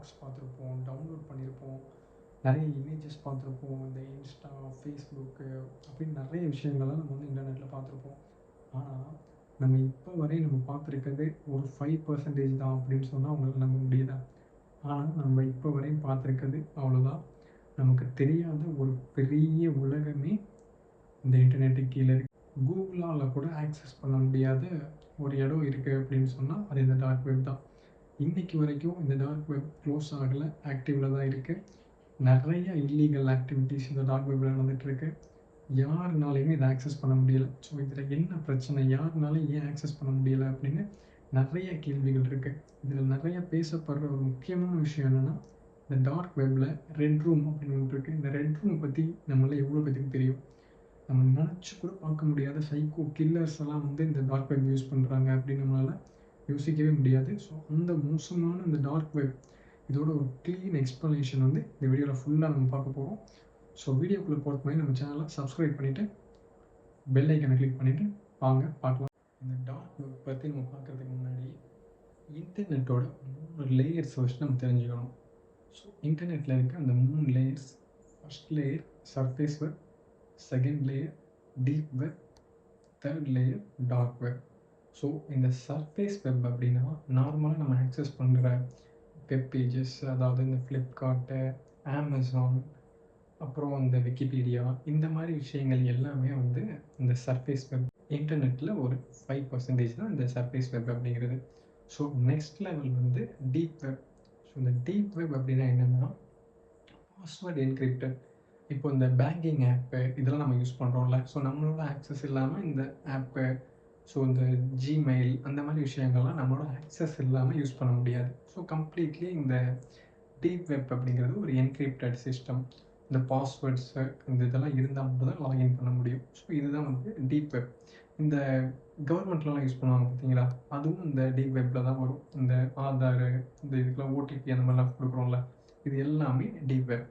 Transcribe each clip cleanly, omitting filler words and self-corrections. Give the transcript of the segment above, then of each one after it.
Blocks பார்த்துருப்போம், download பண்ணியிருப்போம், நிறைய இமேஜஸ் பார்த்துருப்போம். இந்த இன்ஸ்டா, ஃபேஸ்புக்கு அப்படின்னு நிறைய விஷயங்கள்லாம் நம்ம வந்து இன்டர்நெட்டில் பார்த்துருப்போம். ஆனால் நம்ம இப்போ வரையும் நம்ம பார்த்துருக்கிறது ஒரு 5% தான் அப்படின்னு சொன்னால் அவங்களுக்கு நம்ப முடியுதா? ஆனால் நம்ம இப்போ வரையும் பார்த்துருக்கிறது அவ்வளோதான். நமக்கு தெரியாத ஒரு பெரிய உலகமே இந்த இன்டர்நெட்டுக்கு கீழே இருக்கு. கூகுளால் கூட ஆக்சஸ் பண்ண முடியாத ஒரு இடம் இருக்குது அப்படின்னு சொன்னால் அது இந்த டார்க் வெப் தான். இன்னைக்கு வரைக்கும் இந்த டார்க் வெப் க்ளோஸ் ஆகலை, ஆக்டிவில் தான் இருக்குது. நிறைய இல்லீகல் ஆக்டிவிட்டீஸ் இந்த டார்க் வெப்பில் நடந்துகிட்ருக்கு. யாருனாலையுமே இதை ஆக்சஸ் பண்ண முடியலை. ஸோ இதில் என்ன பிரச்சனை, யாருனாலும் ஏன் ஆக்சஸ் பண்ண முடியலை அப்படின்னு நிறைய கேள்விகள் இருக்குது. இதில் நிறைய பேசப்படுற ஒரு முக்கியமான விஷயம் என்னென்னா, இந்த டார்க் வெப்பில் ரெட் ரூம் அப்படின்னு ஒன்று இருக்குது. இந்த ரெட் ரூம் பற்றி நம்மளால் எவ்வளோ பேருக்கு தெரியும்? நம்ம நினச்சி கூட பார்க்க முடியாத சைக்கோ கில்லர்ஸ் எல்லாம் வந்து இந்த டார்க் வெப் யூஸ் பண்ணுறாங்க அப்படின்னு நம்மளால் யோசிக்கவே முடியாது. ஸோ அந்த மோசமான இந்த டார்க் வெப் இதோட ஒரு க்ளீன் எக்ஸ்ப்ளனேஷன் வந்து இந்த வீடியோவில் ஃபுல்லாக நம்ம பார்க்க போகிறோம். ஸோ வீடியோக்குள்ளே போகிறதுக்கு முன்னாடி நம்ம சேனலை சப்ஸ்கிரைப் பண்ணிவிட்டு பெல் ஐக்கனை கிளிக் பண்ணிவிட்டு வாங்க பார்க்கலாம். இந்த டார்க் வெப் பற்றி நம்ம பார்க்குறதுக்கு முன்னாடி இன்டர்நெட்டோட 3 லேயர்ஸ் வச்சு நம்ம தெரிஞ்சுக்கணும். ஸோ இன்டர்நெட்டில் இருக்க அந்த 3 layers. First layer surface web, second layer deep web, third layer dark web. So இந்த சர்ஃபேஸ் வெப் அப்படின்னா நார்மலாக நம்ம ஆக்சஸ் பண்ணுற வெப் பேஜஸ், அதாவது இந்த ஃப்ளிப்கார்ட்டு, அமேசான், அப்புறம் இந்த விக்கிபீடியா, இந்த மாதிரி விஷயங்கள் எல்லாமே வந்து இந்த சர்ஃபேஸ் வெப். இன்டர்நெட்டில் ஒரு 5% தான் இந்த சர்ஃபேஸ் வெப் அப்படிங்கிறது. ஸோ நெக்ஸ்ட் லெவல் வந்து டீப் வெப். ஸோ இந்த டீப் வெப் அப்படின்னா என்னென்னா பாஸ்வேர்ட் என்கிரிப்டட். இப்போ இந்த பேங்கிங் ஆப்பு இதெல்லாம் நம்ம யூஸ் பண்ணுறோம்ல, ஸோ நம்மளோட ஆக்சஸ் இல்லாமல் இந்த ஆப்பு, ஸோ இந்த ஜிமெயில் அந்த மாதிரி விஷயங்கள்லாம் நம்மளோட ஆக்சஸ் இல்லாமல் யூஸ் பண்ண முடியாது. ஸோ கம்ப்ளீட்லி இந்த டீப் வெப் அப்படிங்கிறது ஒரு என்கிரிப்டட் சிஸ்டம். இந்த பாஸ்வேர்ட்ஸு இந்த இதெல்லாம் இருந்தால் மட்டும் தான் லாகின் பண்ண முடியும். ஸோ இதுதான் வந்து டீப் வெப். இந்த கவர்மெண்ட்லலாம் யூஸ் பண்ணுவாங்க பார்த்தீங்களா, அதுவும் இந்த டீப் வெப்பில் தான் வரும். இந்த ஆதார், இந்த இதுக்கெலாம் ஓடிபி அந்த மாதிரிலாம் கொடுக்குறோம்ல, இது எல்லாமே deep web.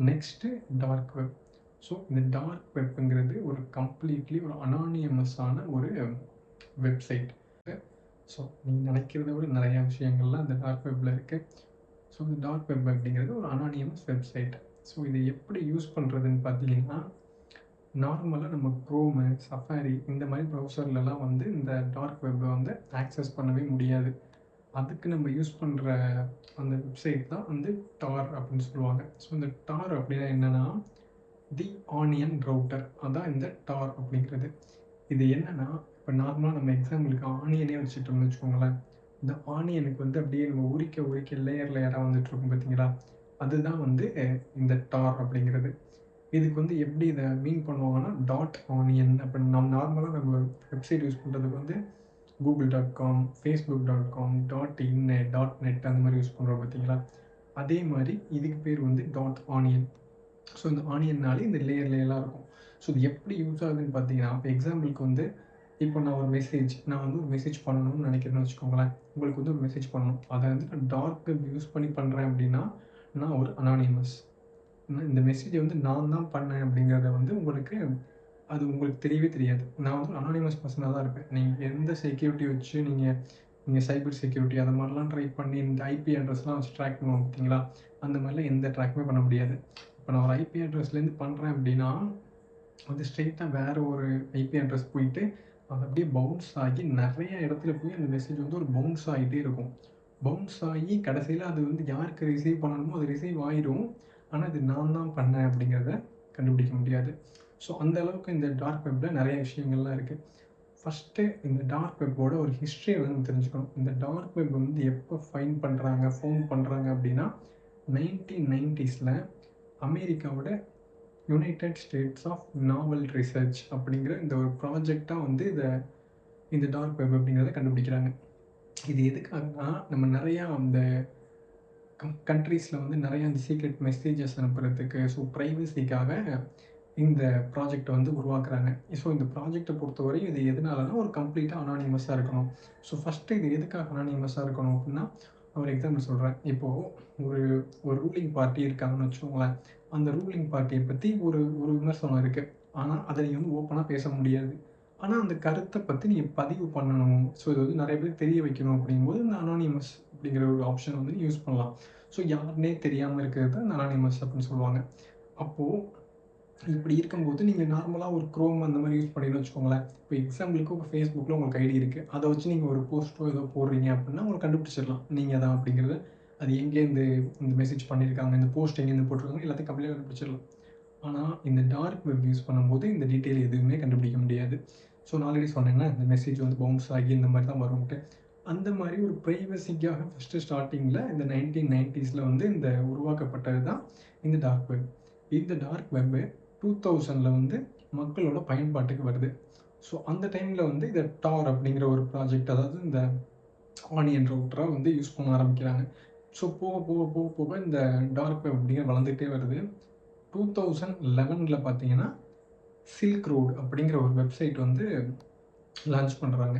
Next dark web. So இந்த டார்க் வெப்புங்கிறது ஒரு கம்ப்ளீட்லி ஒரு அனானியமஸான ஒரு வெப்சைட். ஸோ நீங்கள் நினைக்கிறத விட நிறையா விஷயங்கள்லாம் இந்த டார்க் வெப்பில் இருக்குது. ஸோ இந்த டார்க் வெப் அப்படிங்கிறது ஒரு அனானியமஸ் வெப்சைட். ஸோ இதை எப்படி யூஸ் பண்ணுறதுன்னு பார்த்தீங்கன்னா, நார்மலாக நம்ம க்ரோமு, சஃபாரி இந்த மாதிரி ப்ரௌசர்லலாம் வந்து இந்த டார்க் வெப்பை வந்து ஆக்சஸ் பண்ணவே முடியாது. அதுக்கு நம்ம யூஸ் பண்ணுற அந்த வெப்சைட் தான் வந்து டார் அப்படின்னு சொல்லுவாங்க. ஸோ இந்த டார் அப்படின்னா என்னென்னா, தி ஆனியன் ரவுட்டர், அதான் இந்த டார் அப்படிங்கிறது. இது என்னென்னா, இப்போ நார்மலாக நம்ம எக்ஸாம்பிளுக்கு ஆனியனே வச்சுட்டோம்னு வச்சுக்கோங்களேன். இந்த ஆனியனுக்கு வந்து அப்படியே நம்ம உரிக்க லேயர் லேயராக வந்துட்டுருக்கும் பார்த்தீங்களா, அதுதான் வந்து இந்த டார் அப்படிங்கிறது. இதுக்கு வந்து எப்படி இதை மீன் பண்ணுவாங்கன்னா, டாட் ஆனியன் அப்படின்னு. நம்ம நார்மலாக நம்ம வெப்சைட் யூஸ் பண்ணுறதுக்கு வந்து google.com, facebook.com, .in, .net அந்த மாதிரி யூஸ் பண்ணுறோம் பார்த்தீங்களா, அதே மாதிரி இதுக்கு பேர் வந்து டாட் ஆனியன். ஸோ இந்த ஆனியன்னாலே இந்த லேயர் லேயராக இருக்கும். ஸோ இது எப்படி யூஸ் ஆகுதுன்னு பார்த்தீங்கன்னா, இப்போ எக்ஸாம்பிளுக்கு வந்து இப்போ நான் வந்து ஒரு மெசேஜ் பண்ணணும்னு நினைக்கிறேன்னு வச்சுக்கோங்களேன். உங்களுக்கு வந்து ஒரு மெசேஜ் பண்ணணும். அதை வந்து நான் டார்க் வெப் யூஸ் பண்ணி பண்ணுறேன் அப்படின்னா, நான் ஒரு அனானிமஸ். இந்த மெசேஜை வந்து நான் தான் பண்ணேன் அப்படிங்கிறத வந்து அது உங்களுக்கு தெரியவே தெரியாது. நான் வந்து ஒரு அனானிமஸ் பர்சனாக தான் இருப்பேன். நீங்கள் எந்த செக்யூரிட்டி வச்சு நீங்கள் சைபர் செக்யூரிட்டி அது மாதிரிலாம் ட்ரை பண்ணி இந்த ஐபி அட்ரஸ்லாம் வச்சு ட்ராக் பண்ணுவோம் பார்த்தீங்களா, அந்த மாதிரிலாம் எந்த ட்ராக்குமே பண்ண முடியாது. இப்போ நான் ஒரு ஐபி அட்ரஸ்லேருந்து பண்ணுறேன் அப்படின்னா, அது ஸ்ட்ரெயிட்டாக வேறு ஒரு ஐபி அட்ரஸ் போயிட்டு அது அப்படியே பவுன்ஸ் ஆகி நிறைய இடத்துல போய் அந்த மெசேஜ் வந்து ஒரு பவுன்ஸ் ஆகிட்டே இருக்கும். பவுன்ஸ் ஆகி கடைசியில் அது வந்து யாருக்கு ரிசீவ் பண்ணணுமோ அது ரிசீவ் ஆயிடும். ஆனால் இது நான் தான் பண்ணேன் அப்படிங்கிறத கண்டுபிடிக்க முடியாது. ஸோ அந்த அளவுக்கு இந்த டார்க் வெப்பில் நிறைய விஷயங்கள்லாம் இருக்குது. ஃபஸ்ட்டு இந்த டார்க் வெப்போட ஒரு ஹிஸ்ட்ரியை வந்து நம்ம தெரிஞ்சுக்கணும். இந்த டார்க் வெப் வந்து எப்போ ஃபவுண்ட் பண்ணுறாங்க அப்படின்னா 1990s அமெரிக்காவோட United States of Naval Research அப்படிங்கிற இந்த ஒரு ப்ராஜெக்டாக வந்து இந்த டார்க் வெப் அப்படிங்கிறத கண்டுபிடிக்கிறாங்க. இது எதுக்காகனா, நம்ம நிறையா அந்த கண்ட்ரீஸில் வந்து நிறையா அந்த சீக்ரெட் மெசேஜஸ் அனுப்புறதுக்கு, ஸோ ப்ரைவசிக்காக இந்த ப்ராஜெக்டை வந்து உருவாக்குறாங்க. ஸோ இந்த ப்ராஜெக்டை பொறுத்தவரையும் இது எதனாலனா ஒரு கம்ப்ளீட்டாக அனானிமஸாக இருக்கணும். ஸோ ஃபஸ்ட்டு இது எதுக்காக அனானிமஸாக இருக்கணும் அப்படின்னா, ஒரு எக்ஸாம்பிள் சொல்கிறேன். இப்போது ஒரு ஒரு ரூலிங் பார்ட்டி இருக்காங்கன்னு வச்சுக்கோங்களேன். அந்த ரூலிங் பார்ட்டியை பற்றி ஒரு ஒரு விமர்சனம் இருக்குது. ஆனால் அதை நீங்கள் வந்து ஓப்பனாக பேச முடியாது. ஆனால் அந்த கருத்தை பற்றி நீங்கள் பதிவு பண்ணணும். ஸோ இது வந்து நிறைய பேருக்கு தெரிய வைக்கணும் அப்படிங்கும்போது இந்த அனானிமஸ் அப்படிங்கிற ஒரு ஆப்ஷன் வந்து யூஸ் பண்ணலாம். ஸோ யாருன்னே தெரியாமல் இருக்கிறது தான் அனானிமஸ் அப்படின்னு சொல்லுவாங்க. அப்போது இப்படி இருக்கும்போது நீங்கள் நார்மலாக ஒரு க்ரோம் அந்த மாதிரி யூஸ் பண்ணீங்கன்னு வச்சுக்கோங்களேன். இப்போ எக்ஸாம்பிளுக்கு உங்கள் ஃபேஸ்புக்கில் உங்களுக்கு ஐடி இருக்குது. அதை வச்சு நீங்கள் ஒரு போஸ்ட்டோ ஏதோ போடுறீங்க அப்படின்னா உங்களுக்கு கண்டுபிடிச்சிடலாம் நீங்கள் தான் அப்படிங்கிறது. அது எங்கேருந்து இந்த மெசேஜ் பண்ணியிருக்காங்க, இந்த போஸ்ட் எங்கேருந்து போட்டிருக்காங்க எல்லாத்தையும் கம்ப்ளீட்டாக கண்டுபிடிச்சிடலாம். ஆனால் இந்த டார்க் வெப் யூஸ் பண்ணும்போது இந்த டீட்டெயில் எதுவுமே கண்டுபிடிக்க முடியாது. ஸோ நான் ஆல்ரெடி சொன்னேன்னா இந்த மெசேஜ் வந்து பவுன்ஸ் ஆகி இந்த மாதிரி தான் வரும்ட்டு. அந்த மாதிரி ஒரு ப்ரைவசிக்காக ஃபஸ்ட்டு ஸ்டார்டிங்கில் இந்த 1990s வந்து இந்த உருவாக்கப்பட்டது தான் இந்த டார்க் வெப். இந்த டார்க் வெப்பு 2000 வந்து மக்களோட பயன்பாட்டுக்கு வருது. ஸோ அந்த டைமில் வந்து இதை டார் அப்படிங்கிற ஒரு ப்ராஜெக்ட், அதாவது இந்த ஆனியன் ரவுட்டராக வந்து யூஸ் பண்ண ஆரம்பிக்கிறாங்க. ஸோ போக போக போக போக இந்த டார்க் வெப் அப்படிங்கிறது வளர்ந்துகிட்டே வருது. 2011 பார்த்தீங்கன்னா சில்க் ரோடு அப்படிங்கிற ஒரு வெப்சைட் வந்து லான்ச் பண்ணுறாங்க.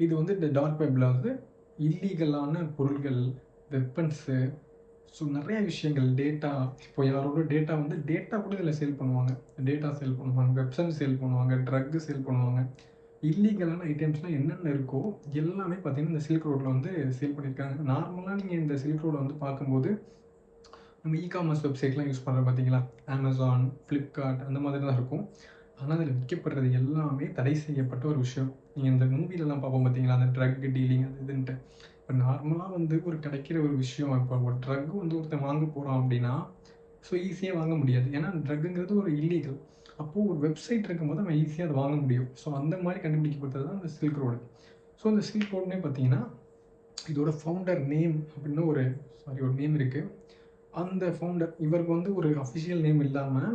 இது வந்து இந்த டார்க் வெப்பில் வந்து இல்லீகலான பொருள்கள், வெப்பன்ஸு, ஸோ நிறைய விஷயங்கள், டேட்டா, இப்போ யாரோட டேட்டா வந்து டேட்டா கூட இதில் சேல் பண்ணுவாங்க. டேட்டா சேல் பண்ணுவாங்க, வெப்சைட் சேல் பண்ணுவாங்க, ட்ரக்கு சேல் பண்ணுவாங்க. இல்லீகலான ஐட்டம்ஸ்லாம் என்னென்ன இருக்கோ எல்லாமே பார்த்தீங்கன்னா இந்த சில்க் ரோட்டில் வந்து சேல் பண்ணியிருக்காங்க. நார்மலாக நீங்கள் இந்த சில்க் ரோடை வந்து பார்க்கும்போது நம்ம இ-காமர்ஸ் வெப்சைட்லாம் யூஸ் பண்ணுறோம் பார்த்தீங்களா, அமேசான், ஃப்ளிப்கார்ட் அந்த மாதிரி தான் இருக்கும். ஆனால் அதில் விற்கப்படுறது எல்லாமே தடை செய்யப்பட்ட ஒரு விஷயம். நீங்கள் இந்த மூவிலலாம் பார்ப்போம் பார்த்தீங்களா, அந்த ட்ரக் டீலிங் அது இதுன்ட்டு. இப்போ நார்மலாக வந்து ஒரு கிடைக்கிற ஒரு விஷயம், இப்போ ஒரு ட்ரக் வந்து ஒருத்தன் வாங்க போகிறான் அப்படின்னா ஸோ ஈஸியாக வாங்க முடியாது. ஏன்னா ட்ரக்குங்கிறது ஒரு இல்லீகல். அப்போது ஒரு வெப்சைட் இருக்கும்போது நம்ம ஈஸியாக அதை வாங்க முடியும். ஸோ அந்த மாதிரி கண்டுபிடிக்கப்பட்டது தான் இந்த சில்க் ரோடு. ஸோ இந்த சில்க் ரோடுனே பார்த்தீங்கன்னா இதோட ஃபவுண்டர் நேம் அப்படின்னு ஒரு நேம் இருக்குது. அந்த ஃபவுண்டர் இவருக்கு வந்து ஒரு அஃபிஷியல் நேம் இல்லாமல்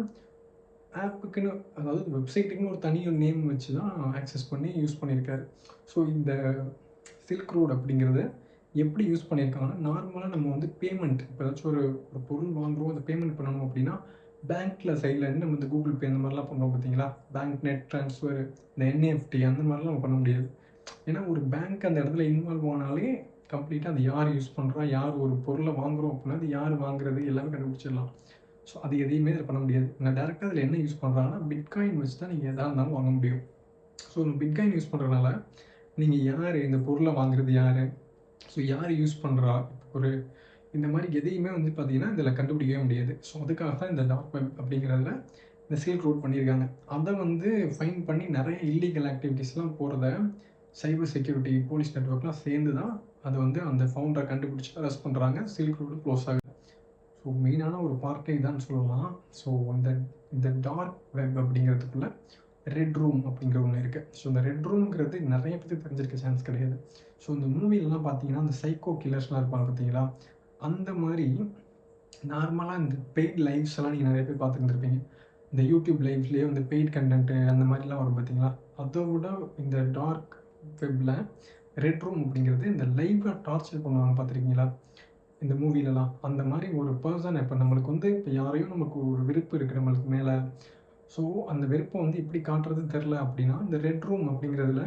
ஆப்புக்குன்னு, அதாவது வெப்சைட்டுக்குன்னு ஒரு தனி நேம் வச்சு தான் ஆக்சஸ் பண்ணி யூஸ் பண்ணியிருக்காரு. ஸோ இந்த சில்க் ரோடு அப்படிங்கிறத எப்படி யூஸ் பண்ணியிருக்காங்கன்னா, நார்மலாக நம்ம வந்து பேமெண்ட், இப்போ ஏதாச்சும் ஒரு ஒரு பொருள் வாங்குறோம், அதை பேமெண்ட் பண்ணணும் அப்படின்னா பேங்க்கில் சைட்லேருந்து நம்ம இந்த கூகுள் பே அந்த மாதிரிலாம் பண்ணுறோம் பார்த்தீங்களா, பேங்க் நெட் ட்ரான்ஸ்ஃபர், இந்த என்இஎஃப்டி அந்த மாதிரிலாம் நம்ம பண்ண முடியாது. ஏன்னா ஒரு பேங்க் அந்த இடத்துல இன்வால்வ் ஆனாலே கம்ப்ளீட்டாக அது யார் யூஸ் பண்ணுறா, யார் ஒரு பொருளை வாங்குகிறோம் அப்படின்னா அது யார் வாங்குறது எல்லாமே கண்டுபிடிச்சிடலாம். ஸோ அது எதையுமே இதில் பண்ண முடியாது. நான் டேரெக்டாக அதில் என்ன யூஸ் பண்ணுறாங்கன்னா பிட்காயின் வச்சு தான் நீங்கள் எதாக இருந்தாலும் வாங்க முடியும். ஸோ பிட்காயின் யூஸ் பண்ணுறதுனால நீங்கள் யார், இந்த பொருளை வாங்குறது யார், ஸோ யார் யூஸ் பண்ணுறா, ஒரு இந்த மாதிரி எதையுமே வந்து பார்த்தீங்கன்னா இதில் கண்டுபிடிக்கவே முடியாது. ஸோ அதுக்காக தான் இந்த டார்க் வெப் அப்படிங்கிறதுல இந்த சில்க் ரோட் பண்ணியிருக்காங்க. அதை வந்து ஃபைன் பண்ணி நிறைய இல்லீகல் ஆக்டிவிட்டீஸ்லாம் போகிறத சைபர் செக்யூரிட்டி, போலீஸ் நெட்வொர்க்லாம் சேர்ந்து தான் அதை வந்து அந்த ஃபவுண்டரை கண்டுபிடிச்சி அரெஸ்ட் பண்ணுறாங்க. சில்க் ரோடு க்ளோஸ் ஆகுது. ஸோ மெயினான ஒரு பார்ட்டே இதான்னு சொல்லலாம். ஸோ இந்த இந்த டார்க் வெப் அப்படிங்கிறதுக்குள்ள ரெட் ரூம் அப்படிங்கிற ஒன்று இருக்குது. ஸோ இந்த ரெட் ரூம்ங்கிறது நிறைய பேருக்கு தெரிஞ்சிருக்க சான்ஸ் கிடையாது. ஸோ இந்த மூவிலலாம் பார்த்தீங்கன்னா அந்த சைக்கோ கில்லர்ஸ்லாம் இருப்பாங்க பார்த்தீங்களா, அந்த மாதிரி நார்மலாக இந்த பெய்ட் லைவ்ஸ் எல்லாம் நீங்கள் நிறைய பேர் பார்த்துருந்துருப்பீங்க. இந்த யூடியூப் லைவ்ஸ்லேயே வந்து பெய்ட் கண்டென்ட்டு அந்த மாதிரிலாம் வரும் பார்த்தீங்களா, அதை விட இந்த டார்க் வெப்பில் ரெட் ரூம் அப்படிங்கிறது இந்த லைவாக டார்ச்சர் பண்ணுவாங்க பார்த்துருக்கீங்களா இந்த மூவிலலாம். அந்த மாதிரி ஒரு பர்சன், இப்போ நம்மளுக்கு வந்து இப்போ யாரையும் நமக்கு ஒரு வெறுப்பு இருக்குது நம்மளுக்கு மேலே, ஸோ அந்த வெறுப்பை வந்து எப்படி காட்டுறதுன்னு தெரில அப்படின்னா இந்த ரெட் ரூம் அப்படிங்கிறதுல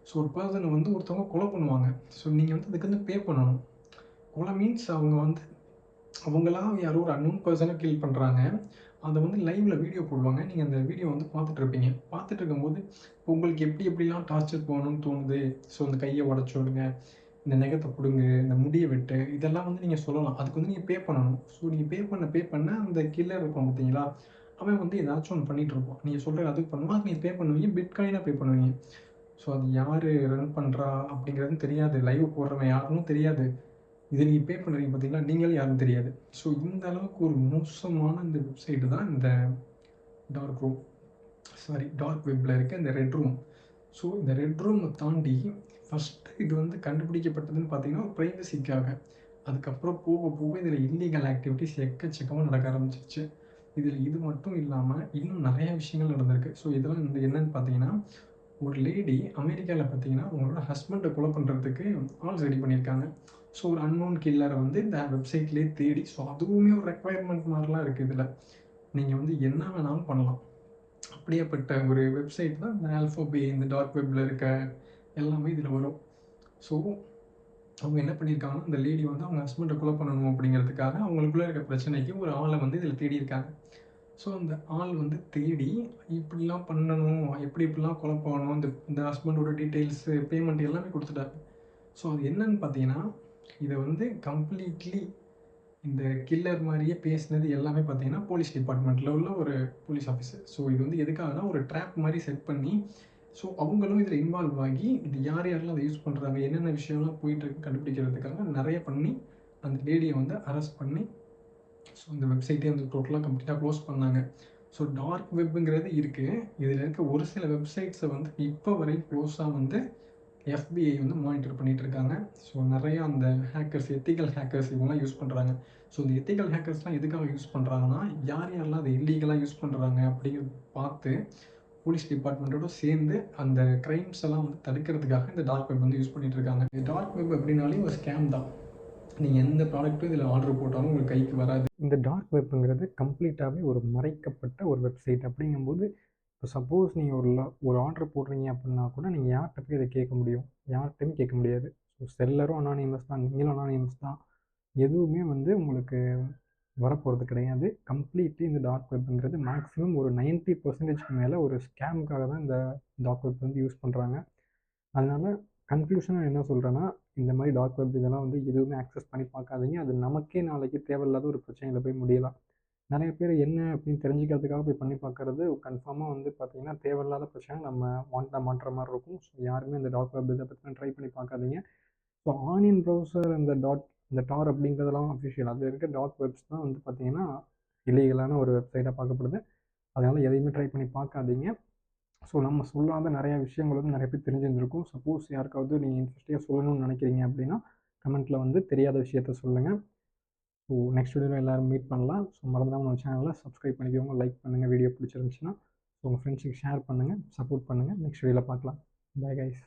ஸோ ஒரு பர்சனை வந்து ஒருத்தவங்க கொலை பண்ணுவாங்க. ஸோ நீங்கள் வந்து அதுக்கு வந்து பே பண்ணணும். கொலை மீன்ஸ் அவங்க வந்து அவங்களா யாரோ ஒரு அன்னோன் பர்சனை கில் பண்ணுறாங்க. அதை வந்து லைவ்ல வீடியோ போடுவாங்க. நீங்கள் அந்த வீடியோ வந்து பார்த்துட்ருப்பீங்க. பார்த்துட்டு இருக்கும்போது இப்போ உங்களுக்கு எப்படி எப்படிலாம் டார்ச்சர் போகணும்னு தோணுது. ஸோ அந்த கையை உடச்சி விடுங்க, இந்த நகத்தை பிடுங்கு, இந்த முடியை வெட்டு, இதெல்லாம் வந்து நீங்கள் சொல்லலாம். அதுக்கு வந்து நீங்கள் பே பண்ணணும். ஸோ நீங்கள் பே பண்ண அந்த கில்லர் இருப்பான் பார்த்தீங்களா, அவன் வந்து ஏதாச்சும் ஒன்று பண்ணிகிட்டு இருப்பான். நீங்கள் சொல்கிற அதுக்கு பண்ணுவான், அதுக்கு நீங்கள் பே பண்ணுவீங்க, பிட்காயினாக பே பண்ணுவீங்க. ஸோ அது யார் ரன் பண்ணுறா அப்படிங்கிறதும் தெரியாது, லைவ் போடுறவன் யாருன்னு தெரியாது. இதை நீங்கள் பே பண்ணுறீங்க பார்த்தீங்களா, நீங்களும் யாரும் தெரியாது. ஸோ இந்த அளவுக்கு ஒரு மோசமான இந்த வெப்சைட்டு தான் இந்த டார்க் வெப்பில் இருக்க இந்த ரெட் ரூம். ஸோ இந்த ரெட் ரூமை தாண்டி ஃபஸ்ட்டு இது வந்து கண்டுபிடிக்கப்பட்டதுன்னு பார்த்தீங்கன்னா ஒரு ப்ரைவசிக்காக. அதுக்கப்புறம் போக போக இதில் இல்லீகல் ஆக்டிவிட்டீஸ் எக்கச்சக்கமாக நடக்க ஆரம்பிச்சிருச்சு. இதில் இது மட்டும் இல்லாமல் இன்னும் நிறைய விஷயங்கள் நடந்திருக்கு. ஸோ இதெல்லாம் வந்து என்னென்னு பார்த்தீங்கன்னா, ஒரு லேடி அமெரிக்காவில் பார்த்தீங்கன்னா அவங்களோட ஹஸ்பண்டை கொலை பண்ணுறதுக்கு ஆள் ரெடி பண்ணியிருக்காங்க. ஸோ ஒரு அன்னோன் கில்லரை வந்து இந்த வெப்சைட்லேயே தேடி, ஸோ அதுவுமே ஒரு ரெக்குவயர்மெண்ட் மாதிரிலாம் இருக்குது இதில். நீங்கள் வந்து என்ன வேணாலும் பண்ணலாம். அப்படியேப்பட்ட ஒரு வெப்சைட் தான் இந்த ஆல்ஃபாபே, இந்த டார்க் வெப்பில் இருக்க எல்லாமே இதில் வரும். ஸோ அவங்க என்ன பண்ணியிருக்காங்கன்னா, அந்த லேடி வந்து அவங்க ஹஸ்பண்டை கொலை பண்ணணும் அப்படிங்கிறதுக்காக அவங்களுக்குள்ளே இருக்க பிரச்சனைக்கு ஒரு ஆளை வந்து இதில் தேடியிருக்காங்க. ஸோ அந்த ஆள் வந்து தேடி இப்படிலாம் பண்ணணும், எப்படி இப்படிலாம் கொலை பண்ணணும், இந்த இந்த ஹஸ்பண்டோட டீட்டெயில்ஸு, பேமெண்ட் எல்லாமே கொடுத்துட்டாங்க. ஸோ அது என்னன்னு பார்த்தீங்கன்னா, இத வந்து கம்ப்ளீட்லி இந்த கில்லர் மாரியே பேசினது எல்லாமே பார்த்தீங்கன்னா, போலீஸ் டிபார்ட்மெண்ட்ல உள்ள ஒரு போலீஸ் ஆஃபீசர். ஸோ இது வந்து எதுக்காகன்னா, ஒரு ட்ராப் மாரி செட் பண்ணி, ஸோ அவங்களும் இதில இன்வால்வ் ஆகி, இது யார் யாரெல்லாம் அத யூஸ் பண்றாங்க, என்னென்ன விஷயம்லாம் போயிட்டுருக்கு கண்டுபிடிக்கிறதுக்காக நெறைய பண்ணி, அந்த லேடிய வந்து அரெஸ்ட் பண்ணி, ஸோ இந்த வெப்சைட்டே வந்து டோட்டலா கம்ப்ளீட்டா க்ளோஸ் பண்ணாங்க. ஸோ டார்க் வெப்ங்கிறது இருக்கு. இதில இருக்க ஒரு சில வெப்சைட்ஸ வந்து இப்ப வரை க்ளோஸா வந்து எஃபிஐ வந்து மானிட்டர் பண்ணிட்டு இருக்காங்க. ஸோ நெறைய அந்த ஹேக்கர்ஸ், எத்திக்கல் ஹேக்கர்ஸ் இவங்கலாம் யூஸ் பண்றாங்க. ஸோ இந்த எத்திக்கல் ஹேக்கர்ஸ்லாம் எதுக்காக யூஸ் பண்றாங்கன்னா, யார் யாரெல்லாம் அத இல்லீகலா யூஸ் பண்றாங்க அப்படிங்கிறத பார்த்து, போலீஸ் டிபார்ட்மெண்ட்டோட சேர்ந்து அந்த கிரைம்ஸ் எல்லாம் வந்து தடுக்கிறதுக்காக இந்த டார்க் வெப் வந்து யூஸ் பண்ணிட்டு இருக்காங்க. டார்க் வெப் அப்படின்னாலே ஒரு ஸ்கேம் தான். நீங்க எந்த ப்ராடக்ட்டும் இதில ஆர்டர் போட்டாலும் உங்க கைக்கு வராது. இந்த டார்க் வெப்ங்கிறது கம்ப்ளீட்டாவே ஒரு மறைக்கப்பட்ட ஒரு வெப்சைட் அப்படிங்கும்போது, இப்போ சப்போஸ் நீங்க ஒரு ஆர்டர் போடுறீங்க அப்படின்னா கூட, நீங்க யார்ட்ட போய் இத கேட்க முடியும்? யார்ட்டயும் கேட்க முடியாது. ஸோ செல்லரும் அனானிமஸ் தான், நீங்களும் அனானிமஸ் தான். எதுவுமே வந்து உங்களுக்கு வரப்போறது கிடையாது. கம்ப்ளீட்லி இந்த டார்க் வெப்ங்கிறது மேக்ஸிமம் ஒரு 90% மேல ஒரு ஸ்கேம்க்காக தான் இந்த டார்க் வெப் வந்து யூஸ் பண்றாங்க. அதனால கன்க்ளூஷனா என்ன சொல்றேன்னா, இந்த மாரி டார்க் வெப் இதெல்லாம் வந்து எதுவுமே ஆக்சஸ் பண்ணி பார்க்காதீங்க. அது நமக்கே நாளைக்கு தேவையில்லாத ஒரு பிரச்சனையில போய் முடியலாம். நெறைய பேர் என்ன அப்படின்னு தெரிஞ்சுக்கிறதுக்காக போய் பண்ணி பார்க்கறது கன்ஃபார்மா வந்து பார்த்தீங்கன்னா, தேவையில்லாத பிரச்சனை நம்ம வாண்டடா மாட்ற மாரி இருக்கும். ஸோ யாருமே அந்த டார்க் வெப் இத பத்திலாம் ட்ரை பண்ணி பார்க்காதீங்க. ஸோ ஆனியன் ப்ரௌசர் இந்த டார் அப்படிங்கிறதெல்லாம் அஃபிஷியல். அதில இருக்க டார்க் வெப்ஸ் தான் வந்து பார்த்தீங்கன்னா, இல்லீகலான ஒரு வெப்சைட்டா பார்க்கப்படுது. அதனால எதையுமே ட்ரை பண்ணி பார்க்காதீங்க. ஸோ நம்ம சொல்லாத நெறைய விஷயங்கள் வந்து நெறைய பேர் தெரிஞ்சிருந்திருக்கும். சப்போஸ் யாருக்காவது நீங்க இன்ட்ரெஸ்டிங்கா சொல்லணும்னு நெனைக்கிறீங்க அப்படின்னா, கமெண்ட்ல வந்து தெரியாத விஷயத்த சொல்லுங்க. ஸோ நெக்ஸ்ட் வீடியோல எல்லாரும் மீட் பண்ணலாம். ஸோ மறந்துடாம நம்ம சேனல சப்ஸ்கிரைப் பண்ணிக்கோங்க, லைக் பண்ணுங்க, வீடியோ பிடிச்சிருந்துச்சுன்னா. ஸோ உங்க ஃப்ரெண்ட்ஸுக்கு ஷேர் பண்ணுங்க, சப்போர்ட் பண்ணுங்க. நெக்ஸ்ட் வீடியோல பார்க்கலாம். Bye guys.